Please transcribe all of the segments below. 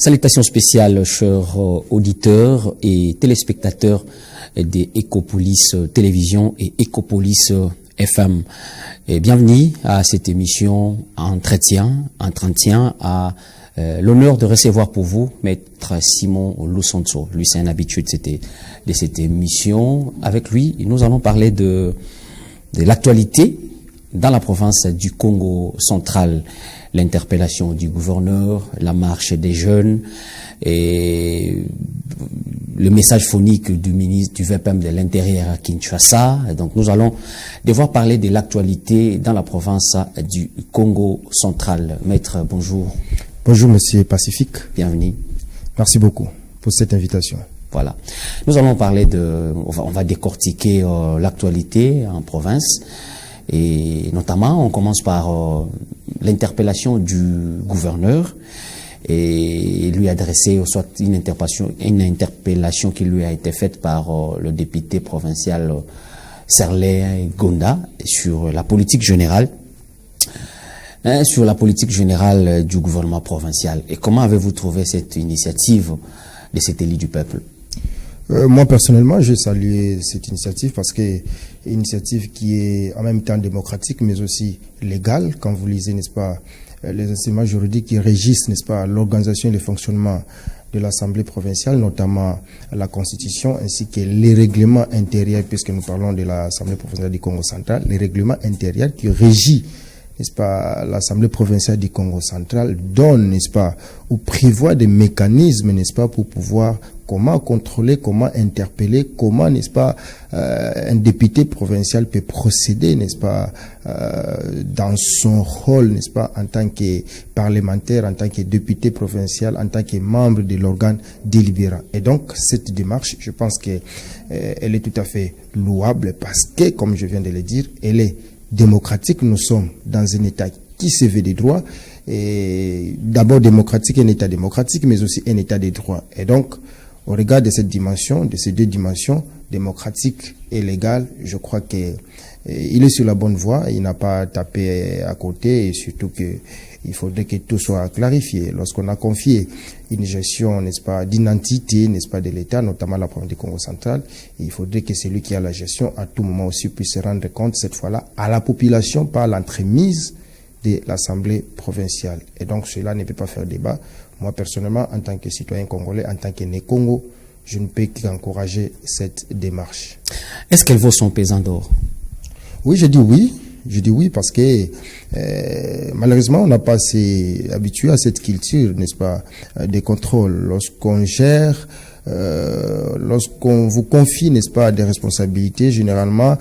Salutations spéciales, chers auditeurs et téléspectateurs des Ecopolis Télévision et Ecopolis FM. Et bienvenue à cette émission Entretien à l'honneur de recevoir pour vous Maître Simon Lusonso. Lui, c'est un habitué de cette émission. Avec lui, nous allons parler de l'actualité dans la province du Congo central. L'interpellation du gouverneur, la marche des jeunes et le message phonique du ministre du VPM de l'Intérieur à Kinshasa. Donc nous allons devoir parler de l'actualité dans la province du Congo central. Maître, bonjour. Bonjour Monsieur Pacifique. Bienvenue. Merci beaucoup pour cette invitation. Voilà. Nous allons parler on va décortiquer l'actualité en province. Et notamment, on commence par l'interpellation du gouverneur et lui adresser soit une interpellation qui lui a été faite par le député provincial Serlé Gonda sur la politique générale, du gouvernement provincial. Et comment avez-vous trouvé cette initiative de cet élu du peuple? Moi, personnellement, j'ai salué cette initiative parce que une initiative qui est en même temps démocratique, mais aussi légale. Quand vous lisez, n'est-ce pas, les instruments juridiques qui régissent, n'est-ce pas, l'organisation et le fonctionnement de l'Assemblée provinciale, notamment la Constitution, ainsi que les règlements intérieurs, puisque nous parlons de l'Assemblée provinciale du Congo central, les règlements intérieurs qui régissent, n'est-ce pas, l'Assemblée provinciale du Congo central donne, n'est-ce pas, ou prévoit des mécanismes, n'est-ce pas, pour pouvoir comment contrôler, comment interpeller, comment, n'est-ce pas, un député provincial peut procéder, n'est-ce pas, dans son rôle, n'est-ce pas, en tant que parlementaire, en tant que député provincial, en tant que membre de l'organe délibérant. Et donc, cette démarche, je pense que elle est tout à fait louable parce que, comme je viens de le dire, elle est démocratique. Nous sommes dans un État qui se veut des droits, et d'abord démocratique, un État démocratique, mais aussi un État des droits. Et donc, au regard de cette dimension, de ces deux dimensions, démocratique et légale, je crois que il est sur la bonne voie, il n'a pas tapé à côté, et surtout que il faudrait que tout soit clarifié. Lorsqu'on a confié une gestion, n'est-ce pas, d'identité, n'est-ce pas, de l'État, notamment la province du Congo central, il faudrait que celui qui a la gestion, à tout moment aussi, puisse se rendre compte, cette fois-là, à la population par l'entremise de l'Assemblée provinciale. Et donc, cela ne peut pas faire débat. Moi, personnellement, en tant que citoyen congolais, en tant que né Congo, je ne peux qu'encourager cette démarche. Est-ce qu'elle vaut son pesant d'or? Oui, je dis oui. Je dis oui parce que malheureusement, on n'a pas assez habitué à cette culture, n'est-ce pas, des contrôles. Lorsqu'on gère, lorsqu'on vous confie, n'est-ce pas, des responsabilités, généralement,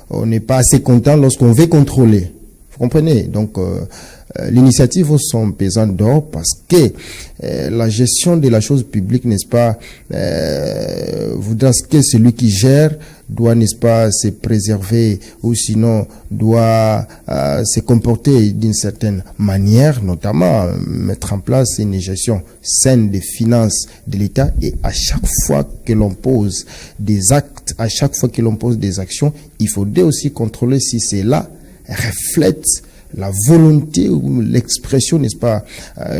on n'est pas assez content lorsqu'on veut contrôler. Vous comprenez? Donc, l'initiative vaut son pesant d'or parce que la gestion de la chose publique, n'est-ce pas, voudra que celui qui gère doit, n'est-ce pas, se préserver ou sinon doit se comporter d'une certaine manière, notamment mettre en place une gestion saine des finances de l'État. Et à chaque fois que l'on pose des actes, à chaque fois que l'on pose des actions, il faudrait aussi contrôler si cela reflète la volonté ou l'expression, n'est-ce pas,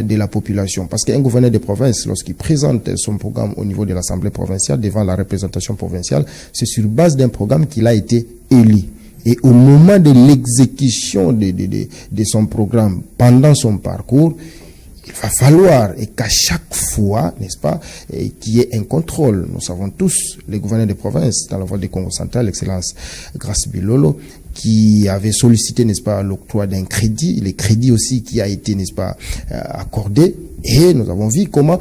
de la population. Parce qu'un gouverneur de province, lorsqu'il présente son programme au niveau de l'Assemblée provinciale, devant la représentation provinciale, c'est sur base d'un programme qu'il a été élu. Et au moment de l'exécution de son programme, pendant son parcours, il va falloir, et qu'à chaque fois, n'est-ce pas, qu'il y ait un contrôle. Nous savons tous, les gouverneurs de province, dans la voie du Congo central, l'excellence Grace Bilolo, qui avait sollicité, n'est-ce pas, l'octroi d'un crédit, les crédits aussi qui a été, n'est-ce pas, accordé. Et nous avons vu comment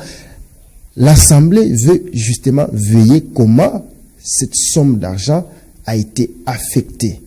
l'Assemblée veut justement veiller comment cette somme d'argent a été affectée.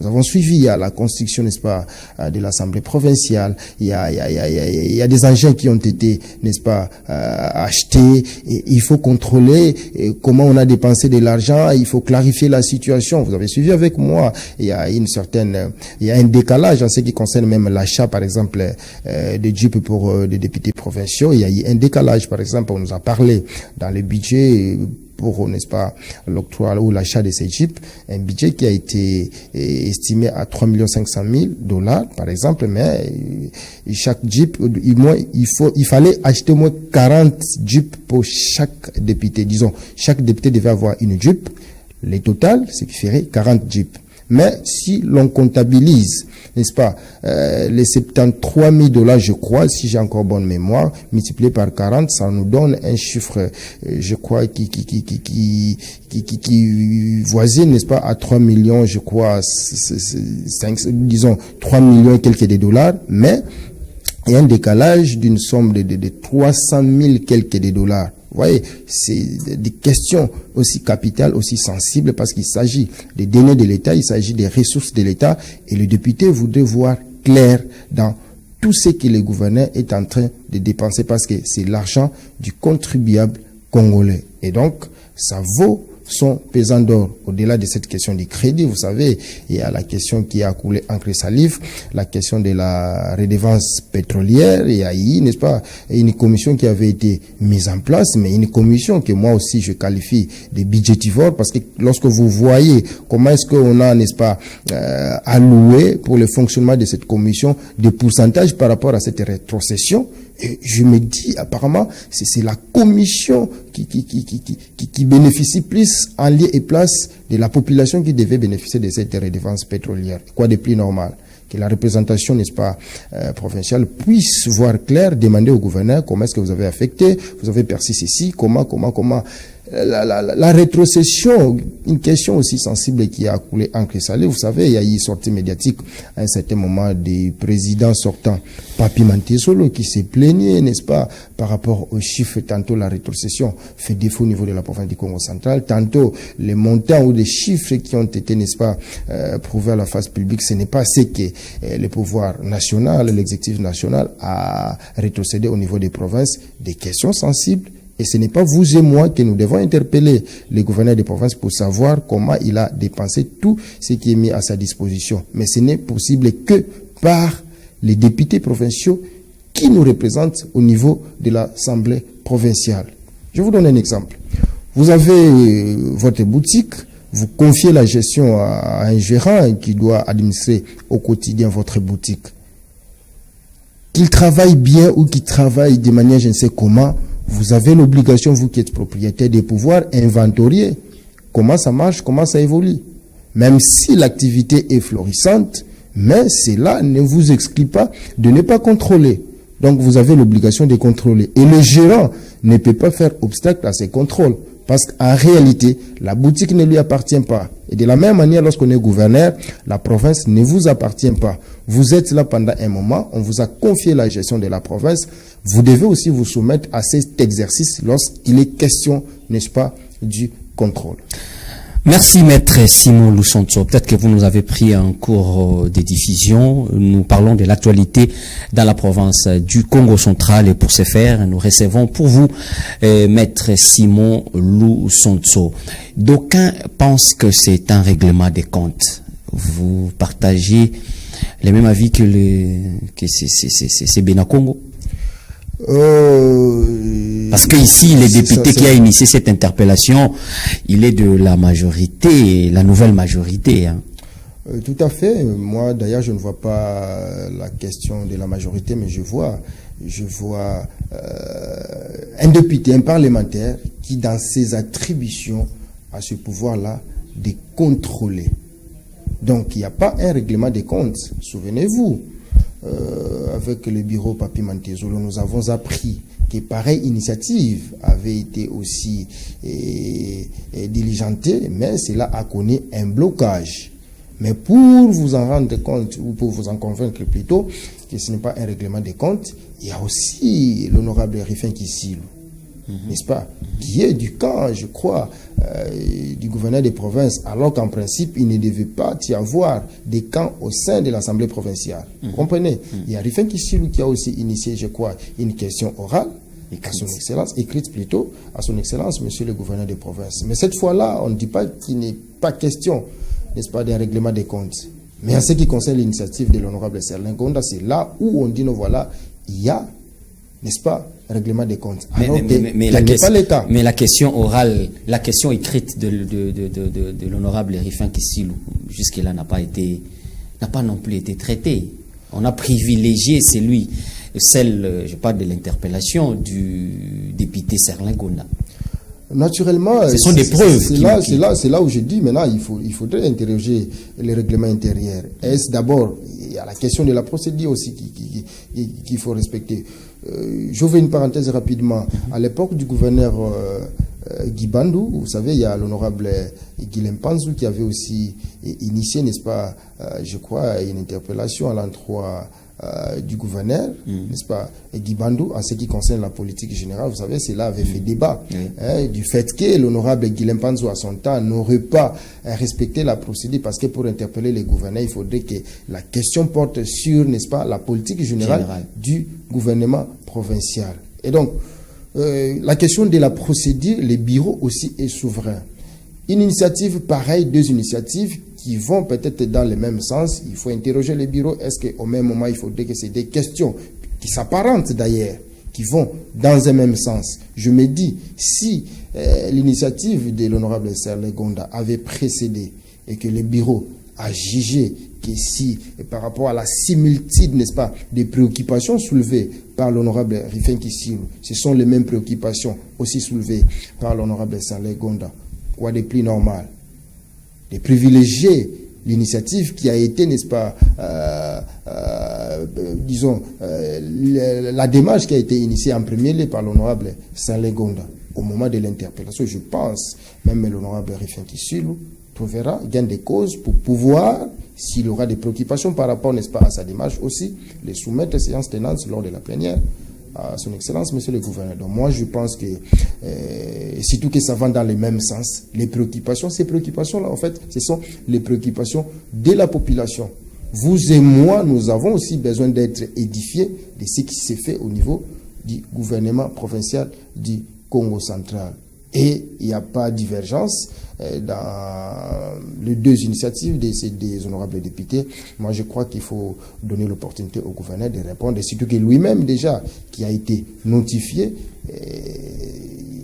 Nous avons suivi la construction, n'est-ce pas, de l'Assemblée provinciale. Il y a des engins qui ont été, n'est-ce pas, achetés. Et il faut contrôler comment on a dépensé de l'argent. Il faut clarifier la situation. Vous avez suivi avec moi. Il y a un décalage en ce qui concerne même l'achat, par exemple, de Jeep pour des députés provinciaux. Il y a eu un décalage, par exemple, on nous a parlé dans le budget pour, n'est-ce pas, l'octroi ou l'achat de ces jeeps, un budget qui a été estimé à 3 500 000 $, par exemple, mais chaque jeep, il fallait acheter au moins 40 jeeps pour chaque député. Disons, chaque député devait avoir une jeep. Le total, ce qui ferait 40 jeeps. Mais si l'on comptabilise, n'est-ce pas, les 73 000 $, je crois, si j'ai encore bonne mémoire, multiplié par 40, ça nous donne un chiffre, je crois, qui voisine, n'est-ce pas, à 3 millions, je crois, disons, 3 millions et quelques de dollars, mais il y a un décalage d'une somme de 300 000 quelques de dollars. Vous voyez, c'est des questions aussi capitales, aussi sensibles, parce qu'il s'agit des données de l'État, il s'agit des ressources de l'État, et le député voudrait voir clair dans tout ce que le gouverneur est en train de dépenser, parce que c'est l'argent du contribuable congolais. Et donc, ça vaut son pesant d'or. Au-delà de cette question du crédit, vous savez, il y a la question qui a coulé encre et salive, la question de la redevance pétrolière. Il y a eu, n'est-ce pas, une commission qui avait été mise en place, mais une commission que moi aussi je qualifie de budgétivore, parce que lorsque vous voyez comment est-ce qu'on a, n'est-ce pas, alloué pour le fonctionnement de cette commission des pourcentages par rapport à cette rétrocession, et je me dis, apparemment, c'est la commission qui bénéficie plus en lieu et place de la population qui devait bénéficier de cette redevance pétrolière. Quoi de plus normal? Que la représentation, n'est-ce pas, provinciale puisse voir clair, demander au gouverneur comment est-ce que vous avez affecté, vous avez perçu ceci, comment. La rétrocession, une question aussi sensible qui a coulé encre et salée. Vous savez, il y a eu une sortie médiatique à un certain moment des présidents sortants, Papi Mantezolo, qui s'est plaigné, n'est-ce pas, par rapport aux chiffres. Tantôt la rétrocession fait défaut au niveau de la province du Congo central, tantôt les montants ou les chiffres qui ont été, n'est-ce pas, prouvés à la face publique, ce n'est pas ce que le pouvoir national, l'exécutif national a rétrocédé au niveau des provinces. Des questions sensibles. Et ce n'est pas vous et moi que nous devons interpeller le gouverneur des provinces pour savoir comment il a dépensé tout ce qui est mis à sa disposition. Mais ce n'est possible que par les députés provinciaux qui nous représentent au niveau de l'Assemblée provinciale. Je vous donne un exemple. Vous avez votre boutique, vous confiez la gestion à un gérant qui doit administrer au quotidien votre boutique. Qu'il travaille bien ou qu'il travaille de manière je ne sais comment, vous avez l'obligation, vous qui êtes propriétaire, de pouvoir inventorier comment ça marche, comment ça évolue. Même si l'activité est florissante, mais cela ne vous exclut pas de ne pas contrôler. Donc vous avez l'obligation de contrôler. Et le gérant ne peut pas faire obstacle à ces contrôles. Parce qu'en réalité, la boutique ne lui appartient pas. Et de la même manière, lorsqu'on est gouverneur, la province ne vous appartient pas. Vous êtes là pendant un moment, on vous a confié la gestion de la province. Vous devez aussi vous soumettre à cet exercice lorsqu'il est question, n'est-ce pas, du contrôle. Merci Maître Simon Lusonso. Peut-être que vous nous avez pris un cours de diffusion. Nous parlons de l'actualité dans la province du Congo central et pour ce faire, nous recevons pour vous Maître Simon Lusonso. D'aucuns pensent que c'est un règlement des comptes. Vous partagez les mêmes avis que c'est Benacongo? Parce que ici, le député qui a initié cette interpellation, il est de la majorité, la nouvelle majorité. Hein. Tout à fait. Moi, d'ailleurs, je ne vois pas la question de la majorité, mais je vois un député, un parlementaire qui, dans ses attributions, a ce pouvoir-là de contrôler. Donc, il n'y a pas un règlement des comptes. Souvenez-vous. Avec le bureau Papi Mantezolo, nous avons appris que pareille initiative avait été aussi diligentée, mais cela a connu un blocage. Mais pour vous en rendre compte, ou pour vous en convaincre plutôt, que ce n'est pas un règlement des comptes, il y a aussi l'honorable Rifin Kisilou, n'est-ce pas, qui est du camp, je crois, du gouverneur des provinces, alors qu'en principe, il ne devait pas y avoir des camps au sein de l'Assemblée provinciale. Vous comprenez? Il y a Rifin Kisilou qui a aussi initié, je crois, une question orale, à son excellence, écrite plutôt, à son excellence, monsieur le gouverneur des provinces. Mais cette fois-là, on ne dit pas qu'il n'est pas question, n'est-ce pas, d'un règlement des comptes. Mais en ce qui concerne l'initiative de l'honorable Serlin Gonda, c'est là où on dit, non, voilà, il y a, n'est-ce pas, règlement des comptes. Mais la question orale, la question écrite de l'honorable Rifin Kissilou, jusque-là n'a pas non plus été traitée. On a privilégié celle, je parle de l'interpellation du député Serlin Gonda. Naturellement, ce sont des preuves. C'est là où je dis maintenant, il faudrait interroger les règlements intérieurs. Est-ce d'abord, il y a la question de la procédure aussi qu'il faut respecter. J'ouvre une parenthèse rapidement. À l'époque du gouverneur Guy Bandou, vous savez, il y a l'honorable Guilhem Panzou qui avait aussi initié, n'est-ce pas, je crois, une interpellation à l'endroit du gouverneur, n'est-ce pas, Guy Bandou, en ce qui concerne la politique générale. Vous savez, cela avait fait débat du fait que l'honorable Guilhem Panzou, à son temps, n'aurait pas respecté la procédure, parce que pour interpeller les gouverneurs, il faudrait que la question porte sur, n'est-ce pas, la politique générale du gouvernement provincial. Et donc, la question de la procédure, les bureaux aussi est souverain. Une initiative pareille, deux initiatives qui vont peut-être dans le même sens, il faut interroger les bureaux. Est-ce qu'au même moment, il faudrait que c'est des questions qui s'apparentent d'ailleurs, qui vont dans un même sens? Je me dis, si l'initiative de l'honorable Serlin Gonda avait précédé et que les bureaux a jugé que si, par rapport à la similitude, n'est-ce pas, des préoccupations soulevées par l'honorable Rifin Kissilou, ce sont les mêmes préoccupations aussi soulevées par l'honorable Serlin Gonda, quoi de plus normal de privilégier l'initiative qui a été, n'est-ce pas, disons, la démarche qui a été initiée en premier lieu par l'honorable Serlin Gonda au moment de l'interpellation. Je pense, même l'honorable Rifin Kissilou trouvera gain de cause pour pouvoir, s'il aura des préoccupations par rapport, n'est-ce pas, à sa démarche aussi, les soumettre à séance tenante lors de la plénière à son excellence, monsieur le gouverneur. Donc moi, je pense que, surtout que ça va dans le même sens, les préoccupations, ces préoccupations-là, en fait, ce sont les préoccupations de la population. Vous et moi, nous avons aussi besoin d'être édifiés de ce qui s'est fait au niveau du gouvernement provincial du Congo central. Et il n'y a pas de divergence dans les deux initiatives des honorables députés. Moi, je crois qu'il faut donner l'opportunité au gouverneur de répondre, et surtout que lui-même, déjà, qui a été notifié,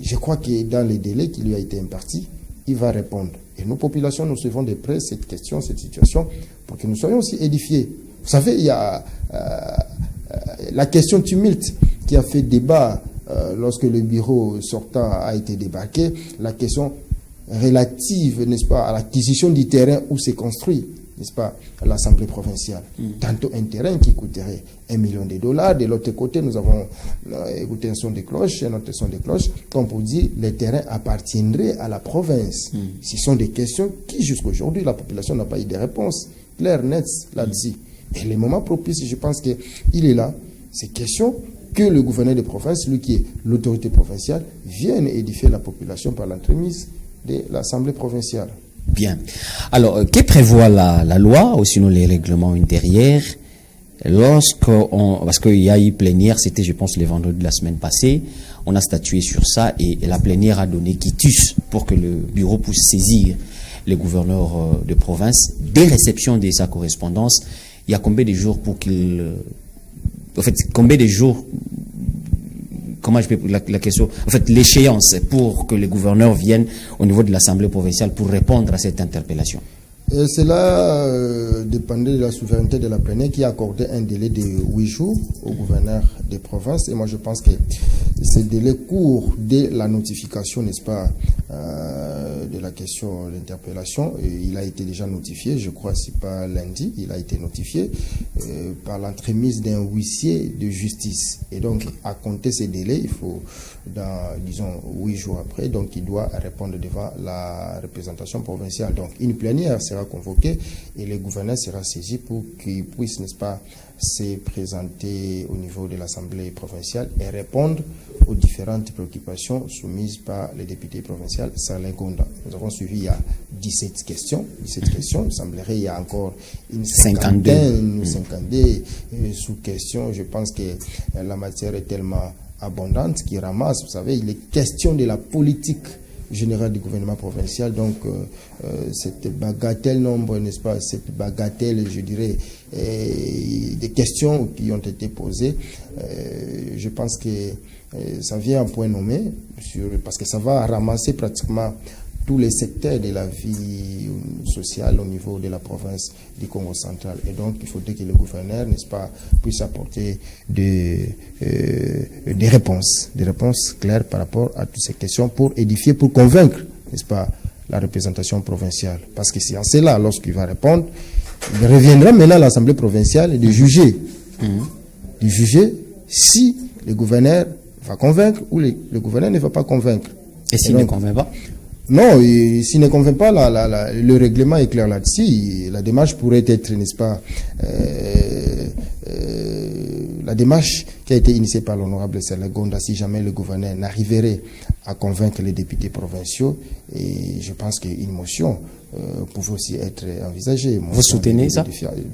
je crois que dans les délais qui lui a été impartis, il va répondre. Et nos populations, nous suivons de près cette question, cette situation, pour que nous soyons aussi édifiés. Vous savez, il y a la question tumulte qui a fait débat lorsque le bureau sortant a été débarqué, la question relative, n'est-ce pas, à l'acquisition du terrain où c'est construit, n'est-ce pas, à l'Assemblée provinciale. Tantôt un terrain qui coûterait $1 million. De l'autre côté, nous avons écouté un son de cloche, un autre son de cloche, comme pour dire les terrains appartiendraient à la province. Ce sont des questions qui, jusqu'à aujourd'hui, la population n'a pas eu de réponse claire, nette là-dessus. Et les moments propices, je pense qu'il est là. Ces questions que le gouverneur de province, lui qui est l'autorité provinciale, vienne édifier la population par l'entremise de l'Assemblée provinciale. Bien. Alors, que prévoit la loi, ou sinon les règlements intérieurs, parce qu'il y a eu plénière, c'était, je pense, le vendredi de la semaine passée, on a statué sur ça et la plénière a donné quitus pour que le bureau puisse saisir les gouverneurs de province dès réception de sa correspondance. Il y a combien de jours pour qu'il... En fait, combien de jours... Comment je peux la question, en fait, l'échéance pour que les gouverneurs viennent au niveau de l'Assemblée provinciale pour répondre à cette interpellation? Cela dépendait de la souveraineté de la plénière qui a accordé un délai de 8 jours au gouverneur des provinces. Et moi, je pense que ce délai court dès la notification, n'est-ce pas, de la question d'interpellation. Il a été déjà notifié, je crois, c'est pas lundi, il a été notifié par l'entremise d'un huissier de justice. Et donc, à compter ces délais, il faut, disons, 8 jours après, donc il doit répondre devant la représentation provinciale. Donc, une plénière sera convoquée et le gouverneur sera saisi pour qu'il puisse, n'est-ce pas, se présenter au niveau de l'Assemblée provinciale et répondre aux différentes préoccupations soumises par les députés provinciaux Serlin Gonda. Nous avons suivi, il y a 17 questions. Il semblerait il y a encore une cinquantaine sous-questions. Je pense que la matière est tellement abondante qui ramasse. Vous savez, il est question de la politique général du gouvernement provincial. Donc, cette bagatelle nombre, n'est-ce pas, cette bagatelle, je dirais, des questions qui ont été posées, je pense que ça vient à point nommé, parce que ça va ramasser pratiquement tous les secteurs de la vie sociale au niveau de la province du Congo central. Et donc, il faudrait que le gouverneur, n'est-ce pas, puisse apporter des réponses claires par rapport à toutes ces questions pour édifier, pour convaincre, n'est-ce pas, la représentation provinciale. Parce que c'est en cela, lorsqu'il va répondre, il reviendra maintenant à l'Assemblée provinciale de juger. De juger si le gouverneur va convaincre ou le gouverneur ne va pas convaincre. Et s'il ne convainc pas? Non, s'il ne convainc pas, le règlement est clair là-dessus. La démarche pourrait être, n'est-ce pas, la démarche qui a été initiée par l'honorable Selegonda, si jamais le gouverneur n'arriverait à convaincre les députés provinciaux, et je pense qu'une motion pouvait aussi être envisagée. Vous soutenez ça?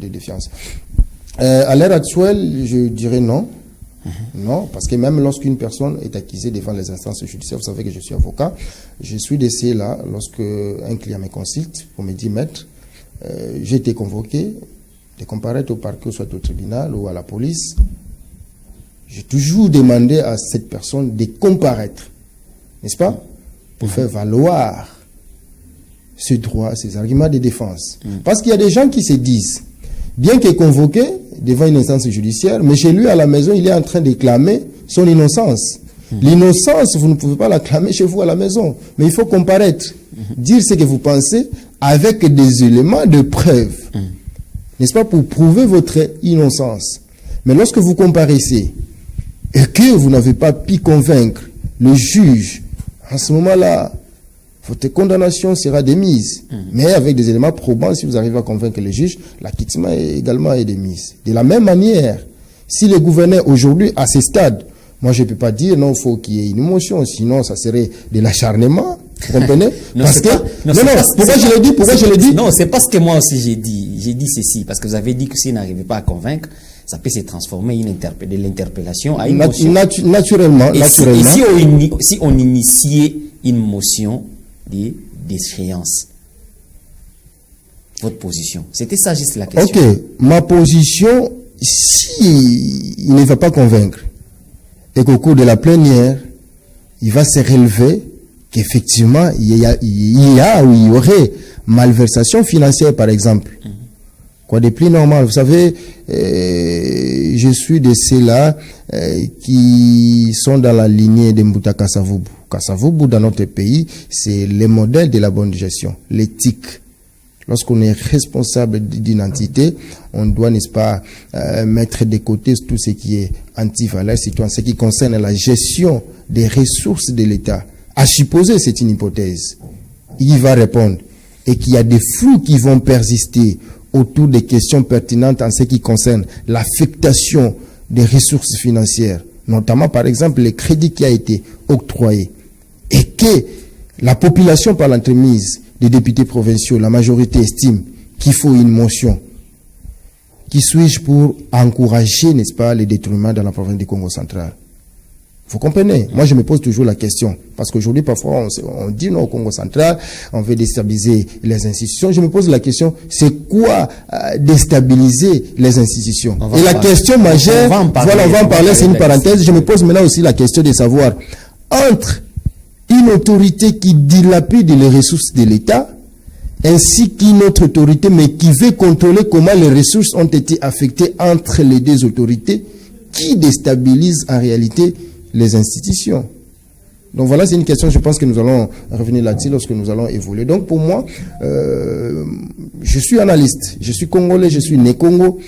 De défiance. À l'heure actuelle, je dirais non. Non, parce que même lorsqu'une personne est accusée devant les instances judiciaires, vous savez que je suis avocat, je suis de ceux-là, lorsque un client me consulte pour me dire, maître, j'ai été convoqué de comparaître au parquet, soit au tribunal ou à la police. J'ai toujours demandé à cette personne de comparaître, n'est-ce pas, pour faire valoir ce droit, ces arguments de défense. Parce qu'il y a des gens qui se disent, bien qu'il est convoqué devant une instance judiciaire, mais chez lui, à la maison, il est en train de clamer son innocence. L'innocence, vous ne pouvez pas la clamer chez vous à la maison, mais il faut comparaître, dire ce que vous pensez avec des éléments de preuve, n'est-ce pas, pour prouver votre innocence. Mais lorsque vous comparaissez et que vous n'avez pas pu convaincre le juge, en ce moment-là, votre condamnation sera démise. Mais avec des éléments probants, si vous arrivez à convaincre le juge, l'acquittement également est démise. De la même manière, si le gouverneur aujourd'hui, à ce stade, moi je ne peux pas dire non, il faut qu'il y ait une émotion, sinon ça serait de l'acharnement. Vous comprenez? Parce que pourquoi je le dis? Non, c'est parce que moi aussi j'ai dit. J'ai dit ceci, parce que vous avez dit que s'il n'arrivait pas à convaincre, ça peut se transformer de l'interpellation à une motion. Naturellement. Si on initiait une motion de déchéance, votre position, c'était ça juste la question. Ok, ma position, si il ne va pas convaincre et qu'au cours de la plénière, il va se relever qu'effectivement il y aurait malversation financière par exemple. Quoi de plus normal, vous savez, je suis de ceux-là qui sont dans la lignée de Mbuta Kasavubu. Kasavubu, dans notre pays, c'est le modèle de la bonne gestion, l'éthique. Lorsqu'on est responsable d'une entité, on doit, n'est-ce pas, mettre de côté tout ce qui est anti-valeur citoyenne, ce qui concerne la gestion des ressources de l'État. À supposer, c'est une hypothèse, il va répondre, et qu'il y a des flous qui vont persister autour des questions pertinentes en ce qui concerne l'affectation des ressources financières, notamment par exemple le crédit qui a été octroyé, et que la population par l'entremise des députés provinciaux, la majorité estime qu'il faut une motion. Qui suis-je pour encourager, n'est-ce pas, les détournements dans la province du Congo central? Vous comprenez? Moi, je me pose toujours la question. Parce qu'aujourd'hui, parfois, on dit non au Congo central, on veut déstabiliser les institutions. Je me pose la question, c'est quoi déstabiliser les institutions? Et la question majeure, voilà, on va en parler, c'est une parenthèse. Je me pose maintenant aussi la question de savoir, entre une autorité qui dilapide les ressources de l'État, ainsi qu'une autre autorité, mais qui veut contrôler comment les ressources ont été affectées entre les deux autorités, qui déstabilise en réalité les institutions. Donc voilà, c'est une question, je pense que nous allons revenir là-dessus lorsque nous allons évoluer. Donc pour moi, je suis analyste, je suis congolais, je suis né Congo,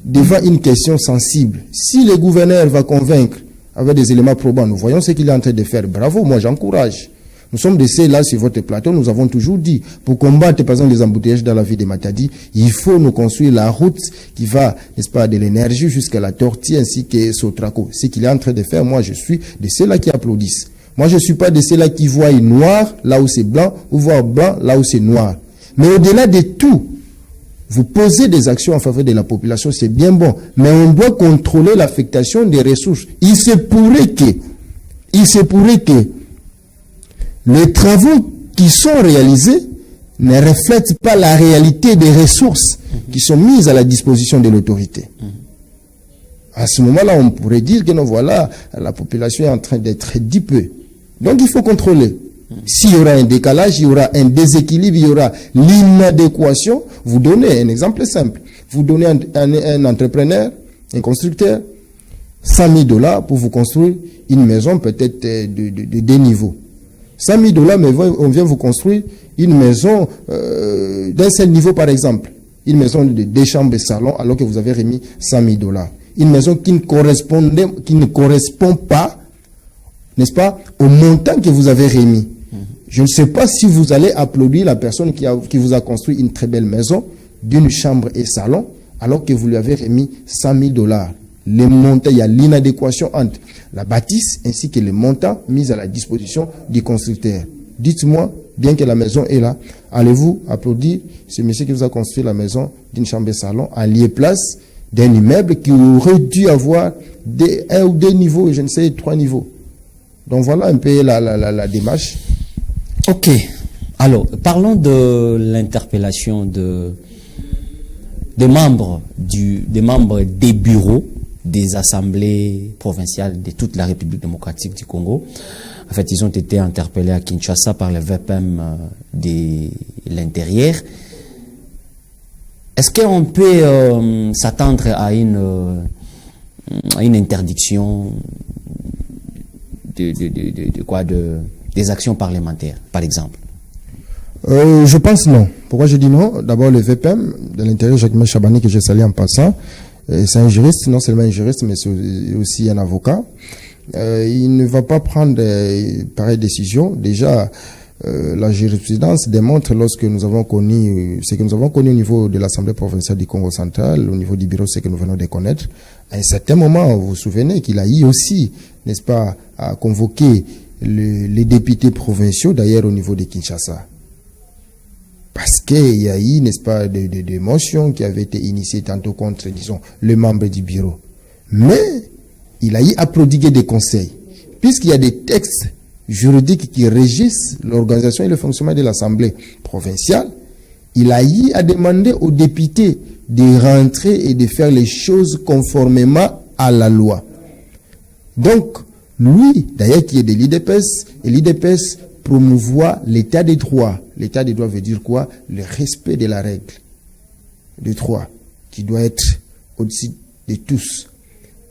devant une question sensible. Si le gouverneur va convaincre avec des éléments probants, nous voyons ce qu'il est en train de faire. Bravo, moi j'encourage. Nous sommes de ceux-là sur votre plateau, nous avons toujours dit, pour combattre par exemple les embouteillages dans la ville de Matadi, il faut nous construire la route qui va, n'est-ce pas, de l'énergie jusqu'à la Tortue ainsi que Sotraco. Ce qu'il est en train de faire, moi je suis de ceux-là qui applaudissent. Moi je ne suis pas de ceux-là qui voient noir là où c'est blanc ou voient blanc là où c'est noir. Mais au-delà de tout, vous posez des actions en faveur de la population, c'est bien bon, mais on doit contrôler l'affectation des ressources. Il se pourrait que les travaux qui sont réalisés ne reflètent pas la réalité des ressources qui sont mises à la disposition de l'autorité. À ce moment-là, on pourrait dire que non, voilà, la population est en train d'être dupée. Donc il faut contrôler. S'il y aura un décalage, il y aura un déséquilibre, il y aura l'inadéquation. Vous donnez un exemple simple. Vous donnez un entrepreneur, un constructeur, $100,000 pour vous construire une maison peut-être de 2 niveaux. $100,000, mais on vient vous construire une maison d'un seul niveau, par exemple. Une maison de 2 chambres et salon, alors que vous avez remis $100,000. Une maison qui ne correspond pas, n'est-ce pas, au montant que vous avez remis. Je ne sais pas si vous allez applaudir la personne qui vous a construit une très belle maison d'une chambre et salon, alors que vous lui avez remis $100,000. Les montants, il y a l'inadéquation entre la bâtisse ainsi que les montants mis à la disposition du constructeur. Dites-moi, bien que la maison est là, allez-vous applaudir ce monsieur qui vous a construit la maison d'une chambre et salon en lieu et place d'un immeuble qui aurait dû avoir 1 ou 2 niveaux, je ne sais, 3 niveaux. Donc voilà un peu la démarche. Ok. Alors, parlons de l'interpellation des membres des bureaux des assemblées provinciales de toute la République démocratique du Congo. En fait, ils ont été interpellés à Kinshasa par le VPM de l'intérieur. Est-ce qu'on peut s'attendre à une interdiction des actions parlementaires, par exemple? Je pense non. Pourquoi je dis non? D'abord, le VPM de l'intérieur, Jacques Chabani, que j'ai salué en passant, c'est un juriste, non seulement un juriste, mais c'est aussi un avocat. Il ne va pas prendre pareille décision. Déjà, la jurisprudence démontre lorsque nous avons connu ce que nous avons connu au niveau de l'Assemblée provinciale du Congo central, au niveau du bureau, ce que nous venons de connaître. À un certain moment, vous vous souvenez qu'il a eu aussi, n'est-ce pas, à convoquer les députés provinciaux, d'ailleurs au niveau de Kinshasa. Parce qu'il y a eu, n'est-ce pas, des motions qui avaient été initiées tantôt contre, disons, le membre du bureau. Mais il a eu à prodiguer des conseils. Puisqu'il y a des textes juridiques qui régissent l'organisation et le fonctionnement de l'Assemblée provinciale, il a eu à demander aux députés de rentrer et de faire les choses conformément à la loi. Donc, lui, d'ailleurs, qui est de l'IDPS, et l'IDPS promouvoit l'état des droits. L'état des droits veut dire quoi? Le respect de la règle de droit, qui doit être au-dessus de tous.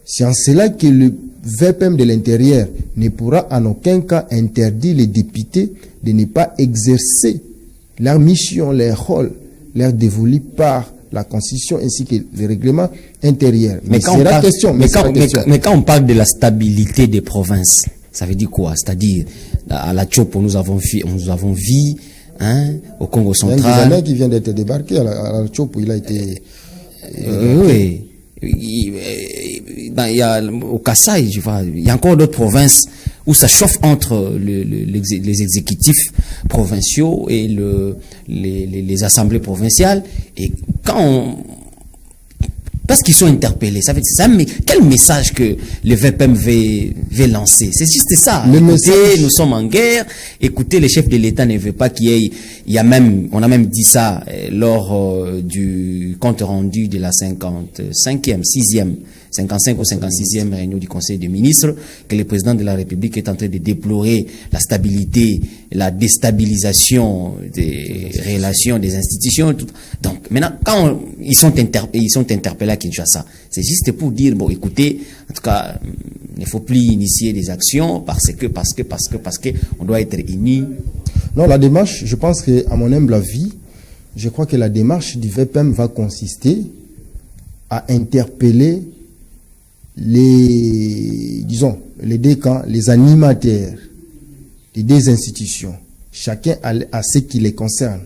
C'est en cela que le VPM de l'intérieur ne pourra en aucun cas interdire les députés de ne pas exercer leur mission, leur rôle, leur dévolu par la Constitution ainsi que les règlements intérieurs. Mais quand on parle de la stabilité des provinces, ça veut dire quoi? C'est-à-dire, à la Tchopo, nous avons vu, hein, au Congo central. Il y a un Guyanais qui vient d'être débarqué à la Tchopo, il a été... oui. Il y a au Kassai, il y a encore d'autres provinces où ça chauffe entre les exécutifs provinciaux et les assemblées provinciales. Et parce qu'ils sont interpellés, ça veut dire quel message que le VPM veut lancer? C'est juste ça. Écoutez, nous sommes en guerre. Écoutez, le chef de l'État ne veut pas qu'il y ait, on a même dit ça lors du compte rendu de la 55e, 55 ou 56e réunion du Conseil des ministres, que le président de la République est en train de déplorer la stabilité, la déstabilisation des relations, des institutions. Tout. Donc, maintenant, quand ils sont interpellés à Kinshasa, c'est juste pour dire, bon, écoutez, en tout cas, il ne faut plus initier des actions parce que on doit être unis. Non, la démarche, je pense que, à mon humble avis, je crois que la démarche du VPM va consister à interpeller les deux camps, les animateurs des deux institutions, chacun à ce qui les concerne,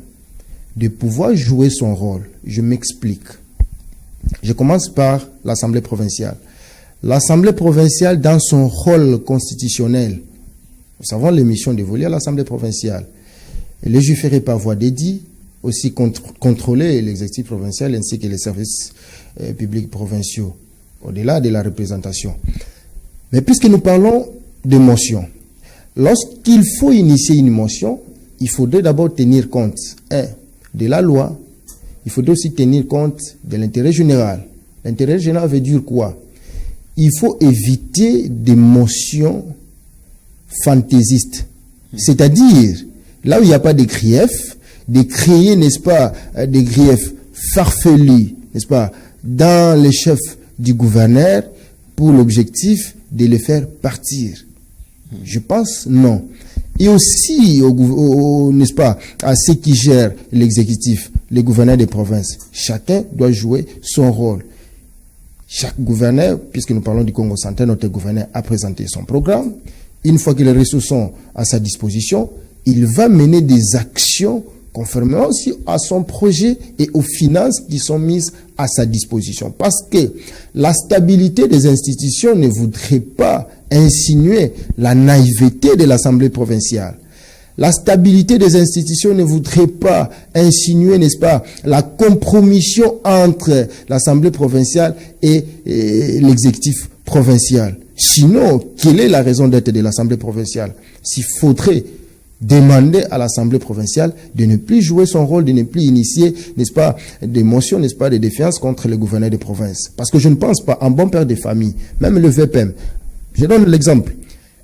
de pouvoir jouer son rôle. Je m'explique. Je commence par l'Assemblée provinciale. L'Assemblée provinciale, dans son rôle constitutionnel, nous savons les missions dévolues à l'Assemblée provinciale. Légiférer par voie dédiée, aussi contrôler l'exécutif provincial ainsi que les services publics provinciaux, au-delà de la représentation. Mais puisque nous parlons de motion, lorsqu'il faut initier une motion, il faudrait d'abord tenir compte de la loi, il faudrait aussi tenir compte de l'intérêt général. L'intérêt général veut dire quoi? Il faut éviter des motions fantaisistes. C'est-à-dire, là où il n'y a pas de griefs, de créer, n'est-ce pas, des griefs farfelus, n'est-ce pas, dans les chefs du gouverneur pour l'objectif de les faire partir. Je pense non. Et aussi, n'est-ce pas, à ceux qui gèrent l'exécutif, les gouverneurs des provinces, chacun doit jouer son rôle. Chaque gouverneur, puisque nous parlons du Congo central, notre gouverneur a présenté son programme. Une fois que les ressources sont à sa disposition, il va mener des actions conformément aussi à son projet et aux finances qui sont mises à sa disposition. Parce que la stabilité des institutions ne voudrait pas insinuer la naïveté de l'Assemblée provinciale. La stabilité des institutions ne voudrait pas insinuer, n'est-ce pas, la compromission entre l'Assemblée provinciale et l'exécutif provincial. Sinon, quelle est la raison d'être de l'Assemblée provinciale? S'il faudrait demander à l'Assemblée provinciale de ne plus jouer son rôle, de ne plus initier, n'est-ce pas, des motions, n'est-ce pas, de défiance contre les gouverneurs de province. Parce que je ne pense pas, un bon père de famille, même le VPM, je donne l'exemple,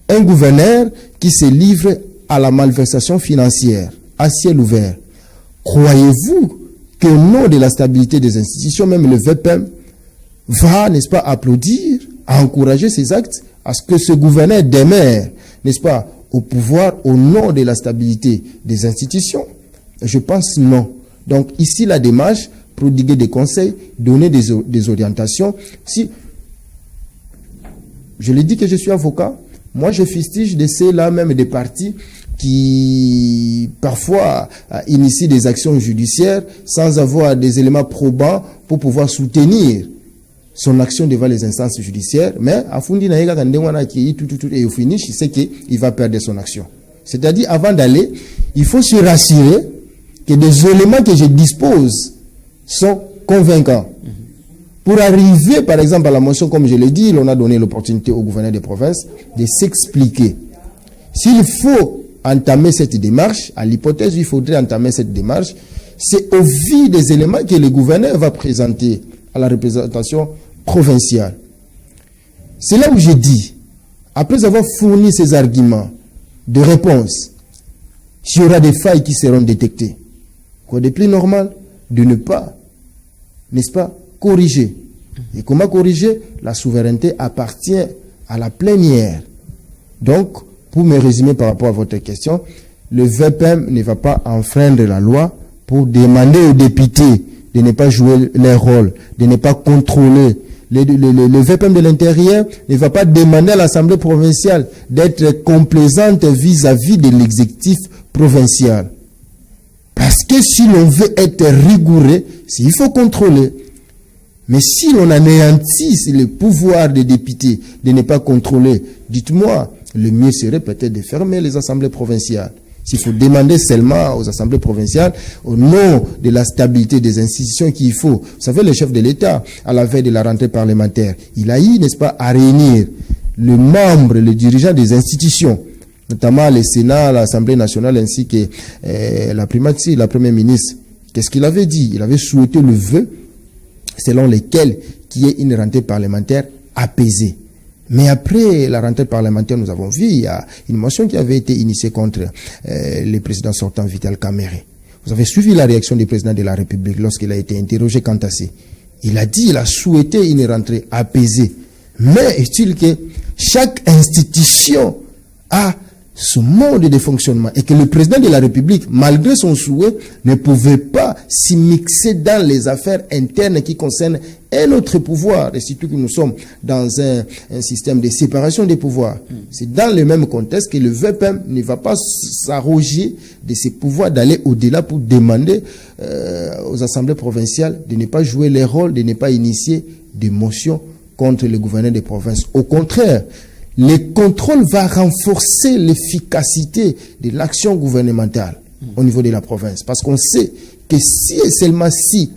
un gouverneur qui se livre à la malversation financière, à ciel ouvert, croyez-vous qu'au nom de la stabilité des institutions, même le VPM va, n'est-ce pas, applaudir, encourager ces actes, à ce que ce gouverneur demeure, n'est-ce pas, au pouvoir au nom de la stabilité des institutions? Je pense non. Donc ici, la démarche, prodiguer des conseils, donner des orientations. Si je l'ai dit que je suis avocat, moi je fustige de ceux-là, même des partis qui parfois initient des actions judiciaires sans avoir des éléments probants pour pouvoir soutenir son action devant les instances judiciaires, mais à Fundi Naïga Kandengwana qui tout et au finish, il sait qu'il va perdre son action. C'est-à-dire, avant d'aller, il faut se rassurer que des éléments que je dispose sont convaincants. Pour arriver, par exemple, à la motion, comme je l'ai dit, on a donné l'opportunité au gouverneur des provinces de s'expliquer. S'il faut entamer cette démarche, à l'hypothèse où il faudrait entamer cette démarche, c'est au vu des éléments que le gouverneur va présenter à la représentation provinciale. C'est là où je dis, après avoir fourni ces arguments de réponse, il y aura des failles qui seront détectées. Quoi de plus normal de ne pas, n'est-ce pas, corriger. Et comment corriger? La souveraineté appartient à la plénière. Donc, pour me résumer par rapport à votre question, le VPM ne va pas enfreindre la loi pour demander aux députés de ne pas jouer leur rôle, de ne pas contrôler. Le VPM de l'intérieur ne va pas demander à l'Assemblée provinciale d'être complaisante vis-à-vis de l'exécutif provincial. Parce que si l'on veut être rigoureux, il faut contrôler. Mais si l'on anéantit le pouvoir des députés de ne pas contrôler, dites-moi, le mieux serait peut-être de fermer les assemblées provinciales. S'il faut demander seulement aux assemblées provinciales, au nom de la stabilité des institutions qu'il faut. Vous savez, le chef de l'État, à la veille de la rentrée parlementaire, il a eu, n'est-ce pas, à réunir les membres, les dirigeants des institutions, notamment le Sénat, l'Assemblée nationale, ainsi que la primatie, la première ministre. Qu'est-ce qu'il avait dit? Il avait souhaité le vœu selon lequel qu'il y ait une rentrée parlementaire apaisée. Mais après la rentrée parlementaire, nous avons vu, il y a une motion qui avait été initiée contre le président sortant Vital Kamerhe. Vous avez suivi la réaction du président de la République lorsqu'il a été interrogé quant à ça. Il a dit, il a souhaité une rentrée apaisée. Mais est-il que chaque institution a ce mode de fonctionnement et que le président de la République, malgré son souhait, ne pouvait pas s'immiscer dans les affaires internes qui concernent un autre pouvoir, et surtout que nous sommes dans un système de séparation des pouvoirs. C'est dans le même contexte que le VPM ne va pas s'arroger de ses pouvoirs d'aller au-delà pour demander aux assemblées provinciales de ne pas jouer les rôles, de ne pas initier des motions contre le gouverneur des provinces. Au contraire, le contrôle va renforcer l'efficacité de l'action gouvernementale au niveau de la province. Parce qu'on sait que si et seulement si